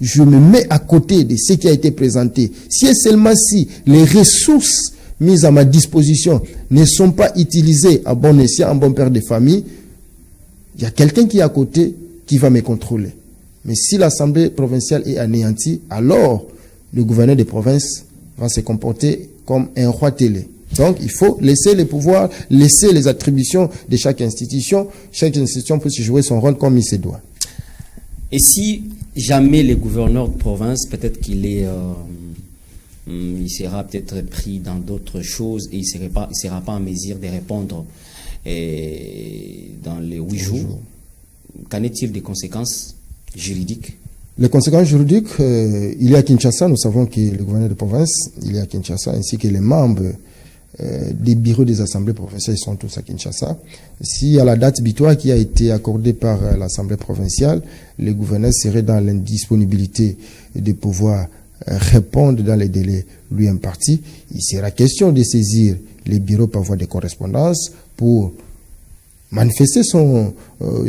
je me mets à côté de ce qui a été présenté, si et seulement si les ressources mises à ma disposition ne sont pas utilisées à bon escient, en bon père de famille, il y a quelqu'un qui est à côté qui va me contrôler. Mais si l'Assemblée provinciale est anéantie, alors le gouverneur de province va se comporter comme un roi télé. Donc, il faut laisser les pouvoirs, laisser les attributions de chaque institution. Chaque institution peut jouer son rôle comme il se doit. Et si jamais le gouverneur de province, peut-être qu'il est, il sera peut-être pris dans d'autres choses et il sera pas en mesure de répondre dans les 8 jours. Qu'en est-il des conséquences juridiques? Les conséquences juridiques, il est à Kinshasa. Nous savons que le gouverneur de province, il est à Kinshasa, ainsi que les membres des bureaux des assemblées provinciales sont tous à Kinshasa. Si à la date butoir qui a été accordée par l'Assemblée provinciale, le gouverneur serait dans l'indisponibilité de pouvoir répondre dans les délais lui impartis, il sera question de saisir les bureaux par voie de correspondance pour manifester son,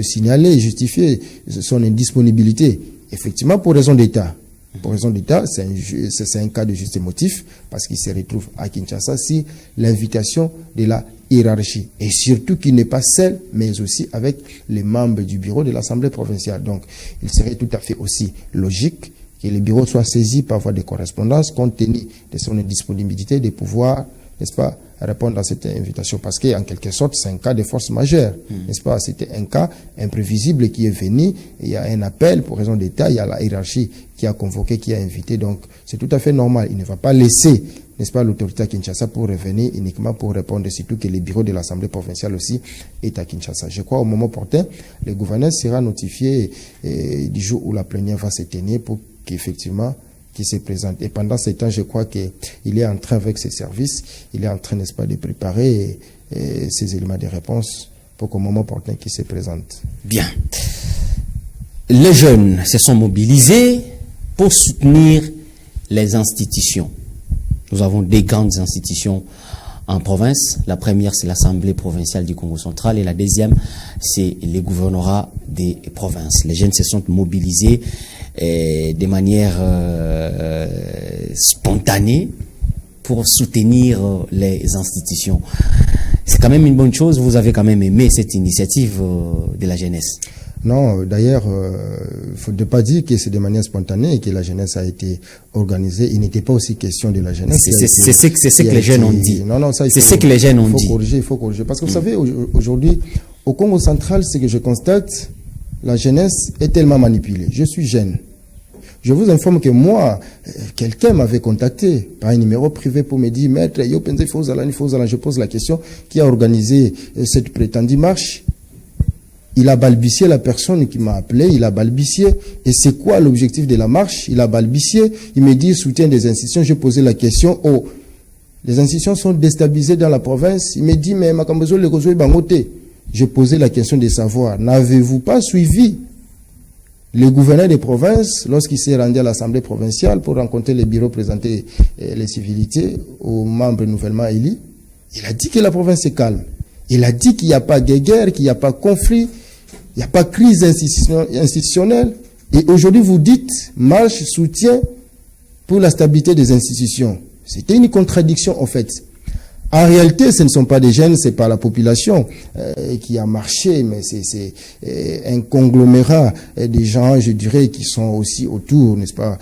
signaler, justifier son indisponibilité. Effectivement, pour raison d'État. Pour raison d'État, c'est un cas de juste motif, parce qu'il se retrouve à Kinshasa si l'invitation de la hiérarchie, et surtout qu'il n'est pas seul, mais aussi avec les membres du bureau de l'Assemblée provinciale. Donc, il serait tout à fait aussi logique que les bureaux soient saisis par voie de correspondance, compte tenu de son indisponibilité de pouvoir, n'est-ce pas, répondre à cette invitation, parce qu'en quelque sorte, c'est un cas de force majeure, n'est-ce pas? C'était un cas imprévisible qui est venu, il y a un appel pour raison d'État, il y a la hiérarchie qui a convoqué, qui a invité, donc c'est tout à fait normal. Il ne va pas laisser, n'est-ce pas, l'autorité à Kinshasa pour revenir uniquement pour répondre, surtout que le bureau de l'Assemblée provinciale aussi est à Kinshasa. Je crois au moment opportun, le gouverneur sera notifié du jour où la plénière va se tenir pour qu'effectivement qui se présente. Et pendant ce temps, je crois qu'il est en train, avec ses services, il est en train, n'est-ce pas, de préparer ces éléments de réponse pour qu'au moment opportun qu'il se présente. Bien. Les jeunes se sont mobilisés pour soutenir les institutions. Nous avons des grandes institutions en province. La première, c'est l'Assemblée provinciale du Congo central, et la deuxième, c'est les gouvernorats des provinces. Les jeunes se sont mobilisés de manière spontanée pour soutenir les institutions. C'est quand même une bonne chose. Vous avez quand même aimé cette initiative de la jeunesse. Non, d'ailleurs, il ne faudrait pas dire que c'est de manière spontanée que la jeunesse a été organisée. Il n'était pas aussi question de la jeunesse. C'est ce que les jeunes ont dit. Non, non, ça, c'est ce que les jeunes ont dit. Il faut corriger. Parce que vous savez, aujourd'hui, au Congo central, ce que je constate, la jeunesse est tellement manipulée. Je suis jeune. Je vous informe que moi, quelqu'un m'avait contacté par un numéro privé pour me dire, maître, je pose la question, qui a organisé cette prétendue marche? Il a balbutié, la personne qui m'a appelé, il a balbutié. Et c'est quoi l'objectif de la marche? Il a balbutié. Il me dit, soutien des institutions. J'ai posé la question, les institutions sont déstabilisées dans la province. Il me dit, mais Makambozo, le Gozo, Bangote. J'ai posé la question de savoir, n'avez-vous pas suivi le gouverneur des provinces lorsqu'il s'est rendu à l'Assemblée provinciale pour rencontrer les bureaux, présenter les civilités aux membres nouvellement élus? Il a dit que la province est calme. Il a dit qu'il n'y a pas de guerre, qu'il n'y a pas de conflit, il n'y a pas de crise institutionnelle. Et aujourd'hui, vous dites marche, soutien pour la stabilité des institutions. C'était une contradiction, en fait. En réalité, ce ne sont pas des jeunes, c'est pas la population qui a marché, mais c'est un conglomérat des gens, je dirais, qui sont aussi autour, n'est-ce pas,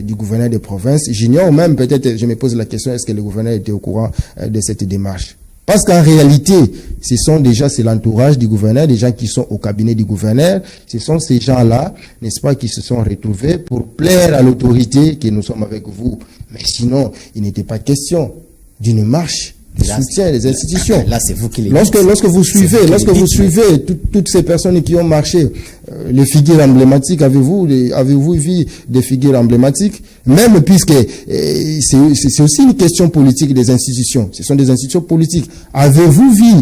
du gouverneur des provinces. J'ignore même, peut-être, je me pose la question, est-ce que le gouverneur était au courant de cette démarche? Parce qu'en réalité, c'est l'entourage du gouverneur, des gens qui sont au cabinet du gouverneur. Ce sont ces gens-là, n'est-ce pas, qui se sont retrouvés pour plaire à l'autorité que nous sommes avec vous. Mais sinon, il n'était pas question d'une marche de soutien des institutions. Là, c'est vous qui les lorsque vous suivez toutes ces personnes qui ont marché, les figures emblématiques, avez-vous vu des figures emblématiques? Même puisque c'est aussi une question politique des institutions. Ce sont des institutions politiques. Avez-vous vu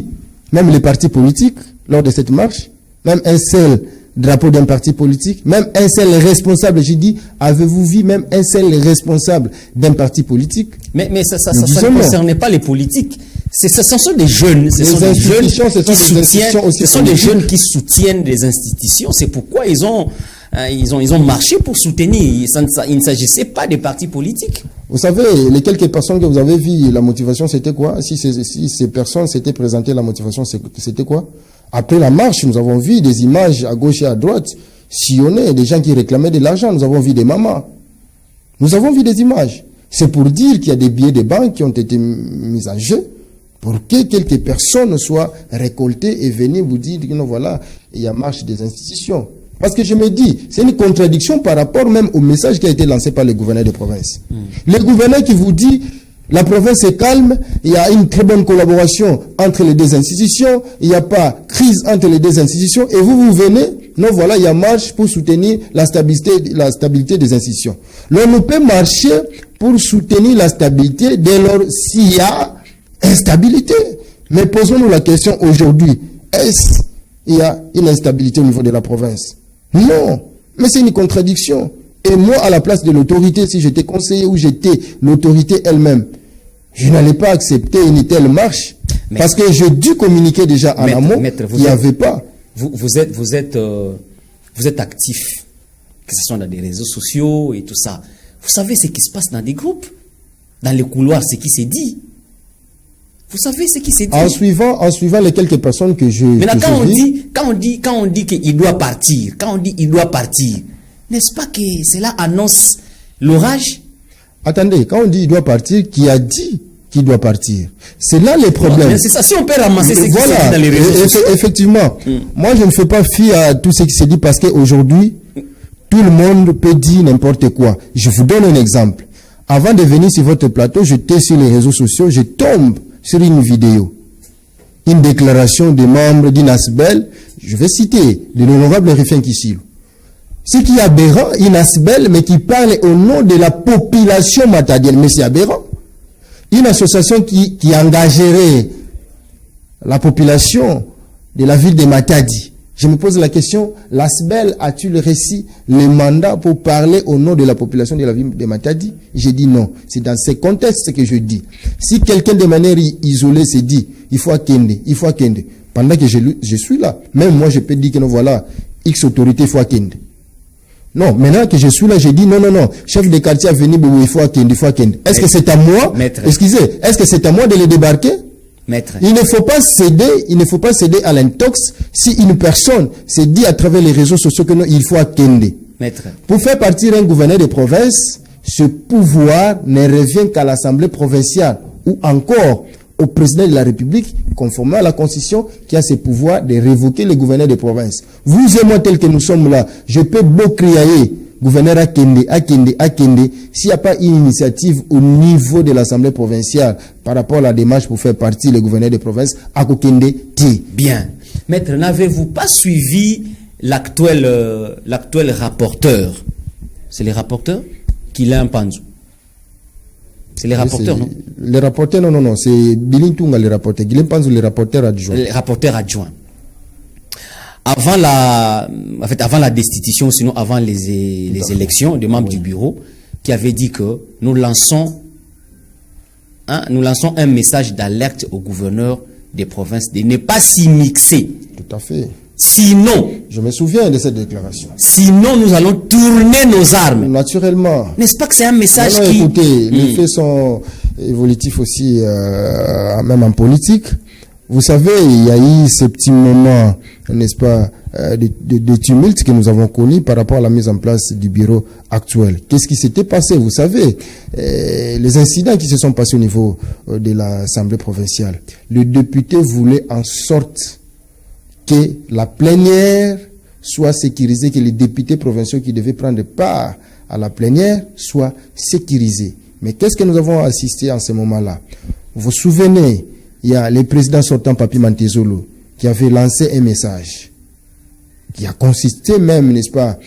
même les partis politiques lors de cette marche? Même un seul drapeau d'un parti politique? Même un seul responsable, j'ai dit, avez-vous vu même un seul responsable d'un parti politique? Mais ça ne concernait pas les politiques. Ce sont des jeunes. Ce sont des jeunes qui soutiennent les institutions. C'est pourquoi ils ont marché pour soutenir. Il ne s'agissait pas des partis politiques. Vous savez, les quelques personnes que vous avez vues, la motivation c'était quoi? Si ces personnes s'étaient présentées, la motivation c'était quoi? Après la marche, nous avons vu des images à gauche et à droite, sillonnées, des gens qui réclamaient de l'argent, nous avons vu des mamans. Nous avons vu des images. C'est pour dire qu'il y a des billets de banque qui ont été mis en jeu pour que quelques personnes soient récoltées et venir vous dire que non, voilà, il y a marche des institutions. Parce que je me dis, c'est une contradiction par rapport même au message qui a été lancé par le gouverneur de province. Le gouverneur qui vous dit, la province est calme, il y a une très bonne collaboration entre les deux institutions, il n'y a pas crise entre les deux institutions, et vous venez, non voilà, il y a marche pour soutenir la stabilité des institutions. L'on ne peut marcher pour soutenir la stabilité dès lors s'il y a instabilité. Mais posons-nous la question aujourd'hui, est-ce qu'il y a une instabilité au niveau de la province? Non, mais c'est une contradiction. Et moi, à la place de l'autorité, si j'étais conseiller ou j'étais l'autorité elle-même, je n'allais pas accepter une telle marche, parce que j'ai dû communiquer déjà en amont, il n'y avait pas. Vous êtes actif, que ce soit dans des réseaux sociaux et tout ça. Vous savez ce qui se passe dans des groupes, dans les couloirs, ce qui s'est dit. Vous savez ce qui s'est dit. En suivant les quelques personnes que je... Maintenant, quand on dit qu'il doit partir, n'est-ce pas que cela annonce l'orage? Attendez, quand on dit il doit partir, qui a dit qu'il doit partir? C'est là les problèmes. C'est ça, si on peut ramasser ce qui s'est dit dans les réseaux sociaux. Effectivement. Moi, je ne fais pas fi à tout ce qui s'est dit parce qu'aujourd'hui, tout le monde peut dire n'importe quoi. Je vous donne un exemple. Avant de venir sur votre plateau, j'étais sur les réseaux sociaux, je tombe sur une vidéo. Une déclaration des membres d'Inasbel, je vais citer, de l'honorable Rifin Kissilou. Ce qui est aberrant, Inasbel, mais qui parle au nom de la population matadienne. Mais c'est aberrant. Une association qui engagerait la population de la ville de Matadi. Je me pose la question, l'Asbel a-t-il réussi le mandat pour parler au nom de la population de la ville de Matadi? J'ai dit non. C'est dans ce contexte que je dis. Si quelqu'un de manière isolée se dit, il faut Akende, pendant que je suis là, même moi je peux dire que non, voilà, X autorité, il faut Akende. Non, maintenant que je suis là, j'ai dit non, chef de quartier a venu, il faut Akende. Est-ce que c'est à moi, est-ce que c'est à moi de les débarquer? Maître. Il ne faut pas céder à l'intox si une personne se dit à travers les réseaux sociaux que non, il faut Akende. Maître. Pour faire partir un gouverneur de province, ce pouvoir ne revient qu'à l'Assemblée provinciale ou encore au président de la République, conformément à la Constitution, qui a ce pouvoir de révoquer les gouverneurs de province. Vous et moi, tel que nous sommes là, je peux beau crier, gouverneur Akende, s'il n'y a pas une initiative au niveau de l'Assemblée provinciale par rapport à la démarche pour faire partie les gouverneurs de province, Akokende, ti. Bien. Maître, n'avez-vous pas suivi l'actuel rapporteur? C'est les rapporteurs Guilain Panzou. C'est les rapporteurs, non? Les rapporteurs, non. C'est Bilintunga, les rapporteurs. Guilain Panzou, les rapporteurs adjoints. Les rapporteurs adjoints. Avant la destitution, sinon avant les élections des membres du bureau, qui avait dit que nous lançons un message d'alerte au gouverneur des provinces de ne pas s'y mixer. Tout à fait. Sinon, je me souviens de cette déclaration. Sinon, nous allons tourner nos armes. Naturellement. N'est-ce pas que c'est un message qui... Écoutez, les faits sont évolutifs aussi, même en politique. Vous savez, il y a eu ce petit moment, n'est-ce pas, de tumulte que nous avons connu par rapport à la mise en place du bureau actuel. Qu'est-ce qui s'était passé? Vous savez, les incidents qui se sont passés au niveau de l'Assemblée provinciale. Le député voulait en sorte que la plénière soit sécurisée, que les députés provinciaux qui devaient prendre part à la plénière soient sécurisés. Mais qu'est-ce que nous avons assisté en ce moment-là? Vous vous souvenez, il y a le président sortant, Papi Mantezolo, qui avait lancé un message qui a consisté même, n'est-ce pas,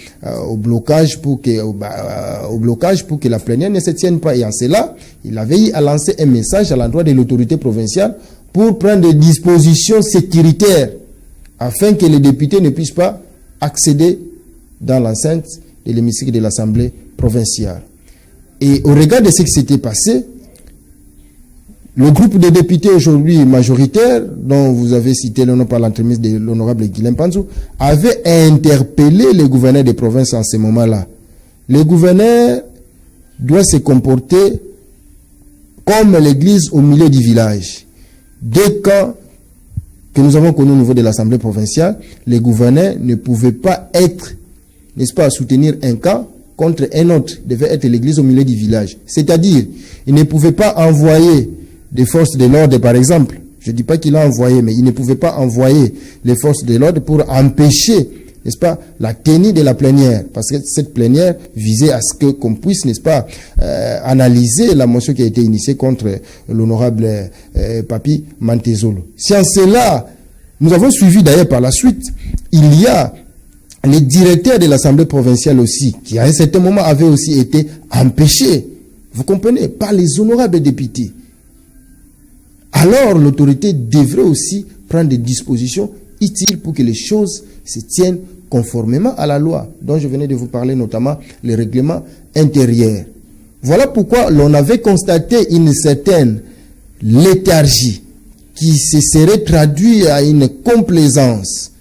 au blocage pour que la plénière ne se tienne pas. Et en cela, il avait eu à lancer un message à l'endroit de l'autorité provinciale pour prendre des dispositions sécuritaires afin que les députés ne puissent pas accéder dans l'enceinte de l'hémicycle de l'Assemblée provinciale. Et au regard de ce qui s'était passé, le groupe de députés aujourd'hui majoritaire, dont vous avez cité le nom par l'entremise de l'honorable Guilain Panzou, avait interpellé le gouverneur des provinces en ce moment-là. Le gouverneur doit se comporter comme l'église au milieu du village. Deux cas que nous avons connus au niveau de l'Assemblée provinciale, les gouverneurs ne pouvaient pas être, n'est-ce pas, soutenir un cas contre un autre, devait être l'église au milieu du village. C'est-à-dire, ils ne pouvaient pas envoyer des forces de l'ordre, par exemple. Je ne dis pas qu'il a envoyé, mais il ne pouvait pas envoyer les forces de l'ordre pour empêcher, n'est-ce pas, la tenue de la plénière. Parce que cette plénière visait à ce que qu'on puisse, n'est-ce pas, analyser la motion qui a été initiée contre l'honorable Papi Mantezolo. Si en cela, nous avons suivi d'ailleurs par la suite, il y a les directeurs de l'Assemblée provinciale aussi, qui à un certain moment avaient aussi été empêchés, vous comprenez, par les honorables députés. Alors l'autorité devrait aussi prendre des dispositions utiles pour que les choses se tiennent conformément à la loi, dont je venais de vous parler, notamment les règlements intérieurs. Voilà pourquoi l'on avait constaté une certaine léthargie qui se serait traduite à une complaisance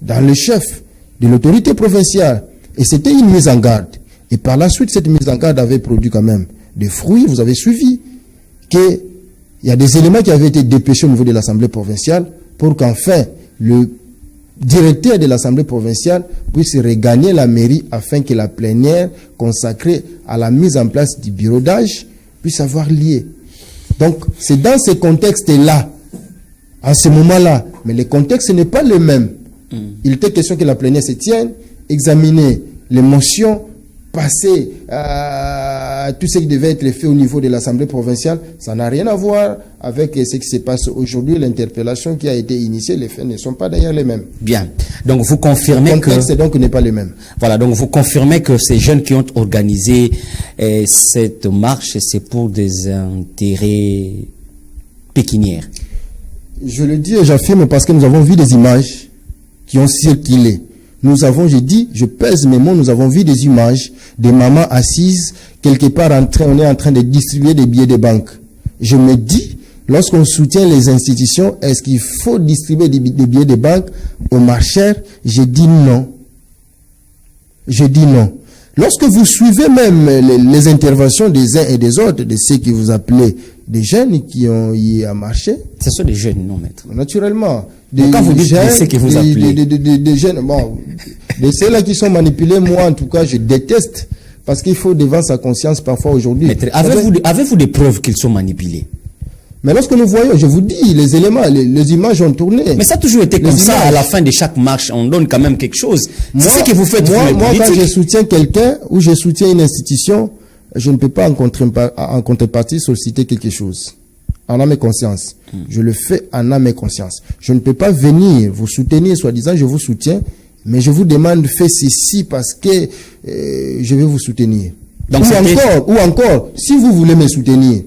dans le chef de l'autorité provinciale. Et c'était une mise en garde. Et par la suite, cette mise en garde avait produit quand même des fruits. Vous avez suivi qu'il y a des éléments qui avaient été dépêchés au niveau de l'Assemblée provinciale pour qu'enfin le directeur de l'Assemblée provinciale puisse regagner la mairie afin que la plénière consacrée à la mise en place du bureau d'âge puisse avoir lieu. Donc, c'est dans ce contexte-là, en ce moment-là, mais le contexte n'est pas le même. Il était question que la plénière se tienne, examiner les motions, passer à tout ce qui devait être fait au niveau de l'Assemblée provinciale. Ça n'a rien à voir avec ce qui se passe aujourd'hui. L'interpellation qui a été initiée, les faits ne sont pas d'ailleurs les mêmes. Bien. Donc vous confirmez que... Le contexte donc n'est pas le même. Voilà, donc vous confirmez que ces jeunes qui ont organisé cette marche, c'est pour des intérêts pécuniaires. Je le dis et j'affirme parce que nous avons vu des images qui ont circulé. Nous avons, je dis, je pèse mes mots, nous avons vu des images des mamans assises quelque part on est en train de distribuer des billets de banque. Je me dis, lorsqu'on soutient les institutions, est-ce qu'il faut distribuer des billets de banque aux marcheurs? Je dis non. Je dis non. Lorsque vous suivez même les interventions des uns et des autres, de ceux que vous appelez des jeunes qui ont eu à marcher. Ce sont des jeunes, non, maître? Naturellement. Quand vous dites de ceux que vous appelez. Des jeunes, bon, de ceux-là qui sont manipulés, moi en tout cas, je déteste. Parce qu'il faut devant sa conscience parfois aujourd'hui. Maître, avez-vous des preuves qu'ils sont manipulés? Mais lorsque nous voyons, je vous dis, les éléments, les images ont tourné. Mais ça a toujours été comme ça. À la fin de chaque marche, on donne quand même quelque chose. C'est ce que vous faites. Moi, quand je soutiens quelqu'un ou je soutiens une institution, je ne peux pas en contrepartie solliciter quelque chose. En âme et conscience. Je le fais en âme et conscience. Je ne peux pas venir vous soutenir, soi-disant, je vous soutiens, mais je vous demande, faites ceci parce que je vais vous soutenir. Donc, ou encore, si vous voulez me soutenir,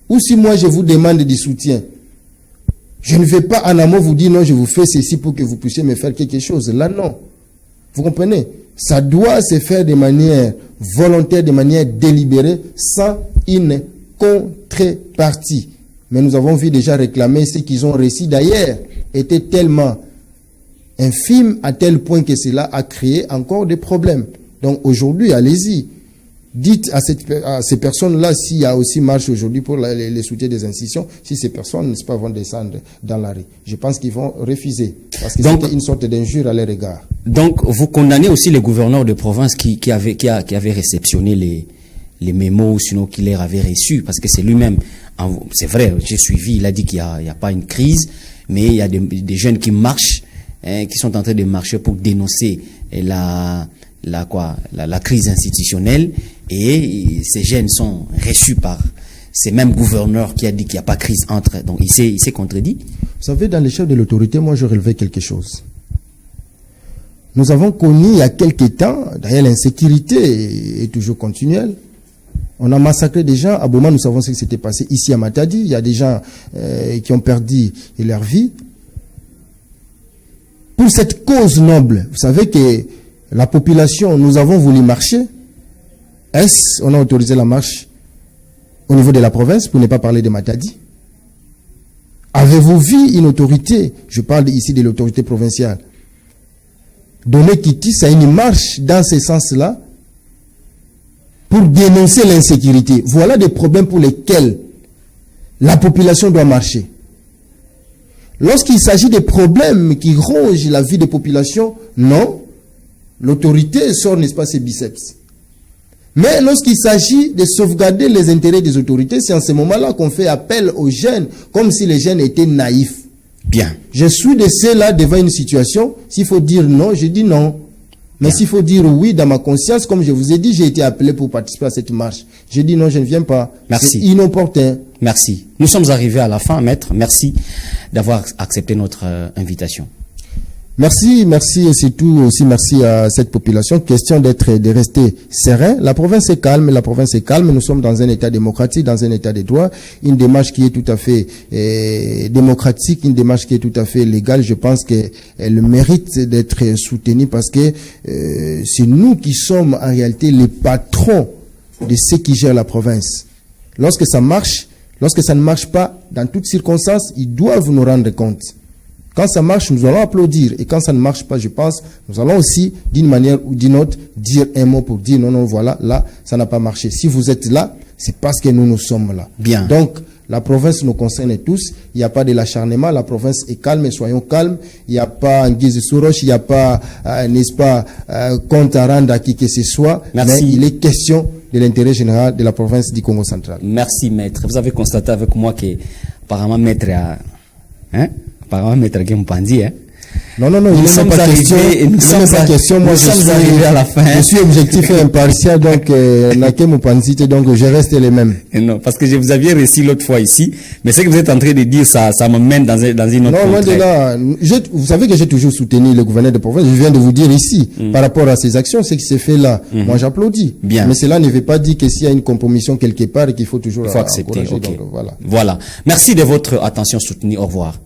ou si moi je vous demande du soutien, je ne vais pas en amont vous dire non, je vous fais ceci pour que vous puissiez me faire quelque chose. Là, non. Vous comprenez? Ça doit se faire de manière volontaire, de manière délibérée, sans une contrepartie. Mais nous avons vu déjà réclamer ce qu'ils ont réussi d'ailleurs était tellement infime à tel point que cela a créé encore des problèmes. Donc aujourd'hui, allez-y. Dites à ces personnes-là s'il y a aussi marche aujourd'hui pour les soutiens des institutions, si ces personnes, n'est-ce pas, vont descendre dans la rue. Je pense qu'ils vont refuser. Parce que c'était une sorte d'injure à leur égard. Donc, vous condamnez aussi les gouverneurs de province qui avaient réceptionné les mémos, sinon qui les avaient reçus, parce que c'est lui-même, c'est vrai, j'ai suivi, il a dit qu'il n'y a pas une crise, mais il y a des jeunes qui marchent, qui sont en train de marcher pour dénoncer la crise institutionnelle, et ces jeunes sont reçus par ces mêmes gouverneurs qui a dit qu'il n'y a pas de crise entre. Donc il s'est contredit. Vous savez, dans les chefs de l'autorité, moi je relevais quelque chose. Nous avons connu il y a quelque temps, d'ailleurs l'insécurité est toujours continuelle. On a massacré des gens. À Boma, nous savons ce qui s'était passé ici à Matadi. Il y a des gens qui ont perdu leur vie. Pour cette cause noble, vous savez que la population, nous avons voulu marcher. On a autorisé la marche au niveau de la province, pour ne pas parler de Matadi. Avez-vous vu une autorité, je parle ici de l'autorité provinciale, donner quitus à une marche dans ce sens-là pour dénoncer l'insécurité? Voilà des problèmes pour lesquels la population doit marcher. Lorsqu'il s'agit des problèmes qui rongent la vie des populations, non. L'autorité sort, n'est-ce pas, ses biceps. Mais lorsqu'il s'agit de sauvegarder les intérêts des autorités, c'est en ce moment-là qu'on fait appel aux jeunes, comme si les jeunes étaient naïfs. Bien. Je suis de ceux-là devant une situation, s'il faut dire non, je dis non. Mais s'il faut dire oui dans ma conscience, comme je vous ai dit, j'ai été appelé pour participer à cette marche. J'ai dit non, je ne viens pas. Merci. C'est inopportun. Merci. Nous sommes arrivés à la fin, maître. Merci d'avoir accepté notre invitation. Merci, merci et surtout aussi merci à cette population. Question de rester serein. La province est calme, Nous sommes dans un état démocratique, dans un état de droit. Une démarche qui est tout à fait démocratique, une démarche qui est tout à fait légale. Je pense qu'elle mérite d'être soutenue parce que c'est nous qui sommes en réalité les patrons de ceux qui gèrent la province. Lorsque ça marche, lorsque ça ne marche pas, dans toutes circonstances, ils doivent nous rendre compte. Quand ça marche, nous allons applaudir. Et quand ça ne marche pas, je pense, nous allons aussi, d'une manière ou d'une autre, dire un mot pour dire non, voilà, là, ça n'a pas marché. Si vous êtes là, c'est parce que nous sommes là. Bien. Donc, la province nous concerne tous. Il n'y a pas de l'acharnement. La province est calme et soyons calmes. Il n'y a pas Nguise Souroche, il n'y a pas, n'est-ce pas, compte à rendre à qui que ce soit. Merci. Mais il est question de l'intérêt général de la province du Congo central. Merci, maître. Vous avez constaté avec moi que, apparemment, maître a, apparemment, maître Gempandi, Non, il nous n'est sommes pas question. Nous sommes arrivés à la fin. Je suis objectif et impartial, donc, donc je reste les mêmes. Non, parce que je vous avais réussi l'autre fois ici, mais ce que vous êtes en train de dire, ça me mène dans une autre. Non, loin de là. Vous savez que j'ai toujours soutenu le gouverneur de province. Je viens de vous dire ici, par rapport à ces actions, ce qui s'est fait là. Moi, j'applaudis. Bien. Mais cela ne veut pas dire que s'il y a une compromission quelque part, qu'il faut toujours accepter. Okay. Donc, voilà. Merci de votre attention soutenue. Au revoir.